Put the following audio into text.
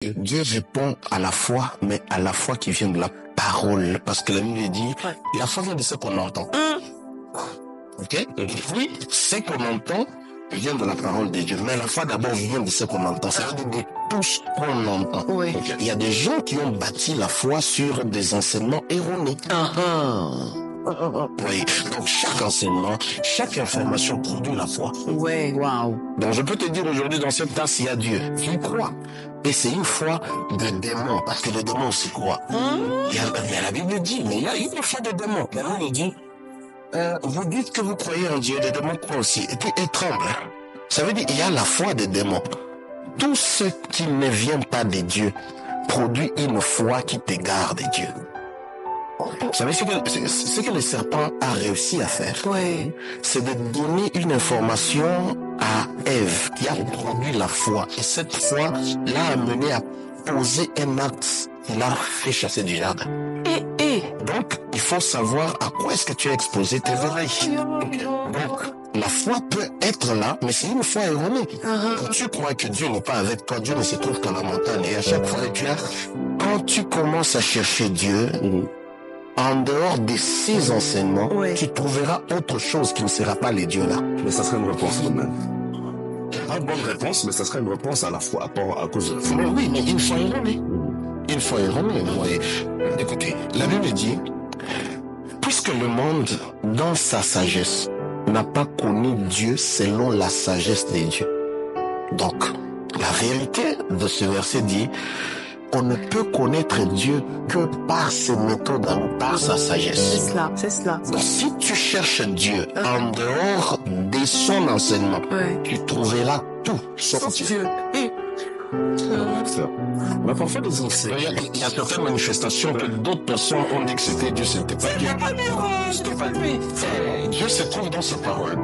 Dieu répond à la foi, mais à la foi qui vient de la parole. Parce que la Bible dit, la foi vient de ce qu'on entend. Ok? Et puis, ce qu'on entend vient de la parole de Dieu. Mais la foi d'abord vient de ce qu'on entend. Ça veut dire de tout ce qu'on entend. Oui. Okay. Il y a des gens qui ont bâti la foi sur des enseignements erronés. Oui. Donc chaque enseignement, chaque information produit la foi. Ouais, waouh. Donc je peux te dire aujourd'hui dans cette tasse, il y a Dieu. Tu crois. Et c'est une foi de démon, parce que les démons aussi croient. Mais la Bible dit, mais il y a une foi de démon. La Bible dit, vous dites que vous croyez en Dieu, les démons croient aussi. Et puis ils tremblent. Ça veut dire qu'il y a la foi des démons. Tout ce qui ne vient pas de Dieu produit une foi qui t'égare de Dieu. Vous savez ce que le serpent a réussi à faire? Ouais. C'est de donner une information à Ève qui a produit la foi. Et cette foi l'a amené à poser un acte qui l'a fait chasser du jardin. Donc, il faut savoir à quoi est-ce que tu as exposé tes oreilles. Donc, la foi peut être là, mais c'est une foi erronée. Quand tu crois que Dieu n'est pas avec toi, Dieu ne se trouve qu'à la montagne. Et à chaque fois, quand tu commences à chercher Dieu, en dehors de ces enseignements, tu trouveras autre chose qui ne sera pas les dieux là. Mais ça serait une réponse quand même. Pas une bonne réponse, mais ça serait une réponse à la fois à cause de la foi. Mais oui, mais une foi erronée. Une foi erronée. Oui. Écoutez, la Bible dit, puisque le monde, dans sa sagesse, n'a pas connu Dieu selon la sagesse des dieux. Donc, la vérité de ce verset dit, on ne peut connaître Dieu que par ses méthodes, par sa sagesse. C'est cela. Donc, si tu cherches Dieu en dehors de son enseignement, tu trouveras tout sauf Dieu. Mais parfois des enseignements. Il y a certaines manifestations que d'autres personnes ont dit que c'était Dieu, c'était pas Dieu. Dieu se trouve dans sa parole.